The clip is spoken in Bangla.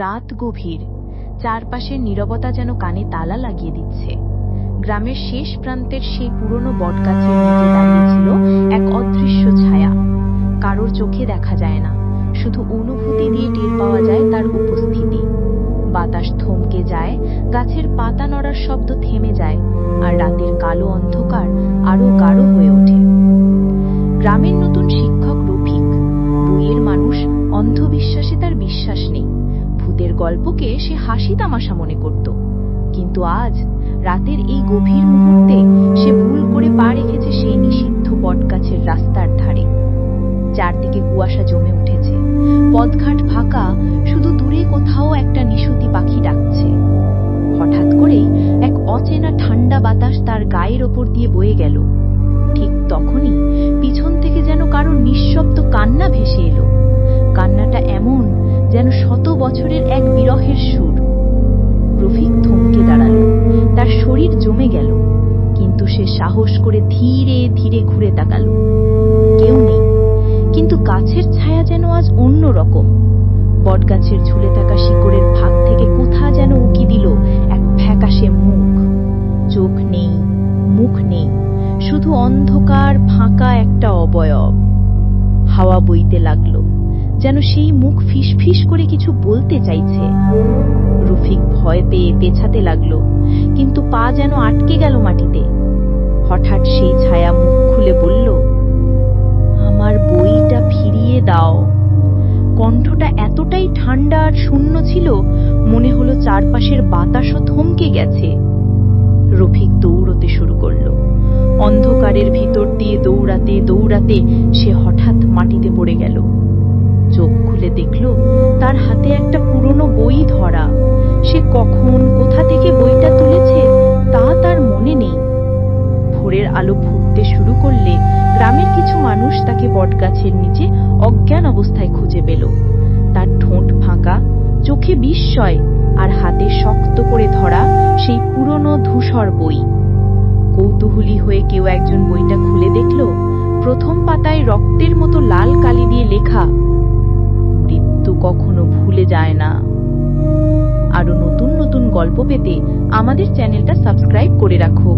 রাত গভীর, চারপাশের নীরবতা যেন কানে তালা লাগিয়ে দিচ্ছে। গ্রামের শেষ প্রান্তের সেই পুরনো বটগাছের নিচে দাঁড়িয়েছিল এক অদৃশ্য ছায়া। কারোর চোখে দেখা যায় না, শুধু অনুভূতি দিয়ে টের পাওয়া যায় তার উপস্থিতি। বাতাস থমকে যায়, গাছের পাতা নড়ার শব্দ থেমে যায়, আর রাতের কালো অন্ধকার আরো গাঢ় হয়ে ওঠে। গ্রামের নতুন শিক্ষক রফিক, বইয়ের মানুষ, অন্ধবিশ্বাসে তার বিশ্বাস নেই। ভূতের গল্পকে সে হাসি তামাশা মনে করত, কিন্তু আজ রাতের এই গভীর মুহূর্তে সে ভুল করে পা রেখেছে সেই নিষিদ্ধ বটগাছের রাস্তার ধারে। চারদিকে কুয়াশা জমে উঠেছে, পথঘাট ফাঁকা, শুধু দূরে কোথাও একটা নিশুতি পাখি ডাকছে। হঠাৎ করেই এক অচেনা ঠান্ডা বাতাস তার গায়ের ওপর দিয়ে বয়ে গেল। ঠিক তখনই পিছন থেকে যেন কারোর নিঃশব্দ কান্না ভেসে এলো। কান্নাটা এমন যেন শত বছরের এক বিরহের সুর। রফিক থমকে দাঁড়ালো, তার শরীর জমে গেল, কিন্তু সে সাহস করে ধীরে ধীরে ঘুরে তাকালো। কেউ নেই, কিন্তু গাছের ছায়া যেন আজ অন্য রকম। বটগাছের ঝুলে থাকা শিকড়ের ফাঁক থেকে কোথা যেন উকি দিল এক ফ্যাকাশে মুখ। চোখ নেই, মুখ নেই, শুধু অন্ধকার ফাঁকা একটা অবয়ব। হাওয়া বইতে লাগলো, যেন সেই মুখ ফিসফিস করে কিছু বলতে চাইছে। রফিক ভয় পেয়ে পেছাতে লাগলো, কিন্তু পা যেন আটকে গেল মাটিতে। হঠাৎ সেই ছায়া মুখ খুলে বলল, আমার বইটা ফিরিয়ে দাও। কণ্ঠটা এতটাই ঠান্ডা আর শূন্য ছিল, মনে হলো চারপাশের বাতাসও থমকে গেছে। রফিক দৌড়তে শুরু করলো। অন্ধকারের ভিতর দিয়ে দৌড়াতে দৌড়াতে সে হঠাৎ মাটিতে পড়ে গেল। চোখ খুলে দেখল তার হাতে একটা পুরনো বই ধরা। সে কখন কোথা থেকে বইটা তুলেছে তা তার মনে নেই। ভোরের আলো ফুটতে শুরু করলে গ্রামের কিছু মানুষ তাকে বটগাছের নিচে অজ্ঞান অবস্থায় খুঁজে পেল। তার ঠোঁট ফাঁকা, চোখে বিস্ময়, আর হাতে শক্ত করে ধরা সেই পুরনো ধূসর বই। কৌতূহলী হয়ে কেউ একজন বইটা খুলে দেখল। প্রথম পাতায় রক্তের মতো লাল কালি দিয়ে লেখা, মৃত্যু কখনো ভুলে যায় না। আরো নতুন নতুন গল্প পেতে আমাদের চ্যানেলটা সাবস্ক্রাইব করে রাখো।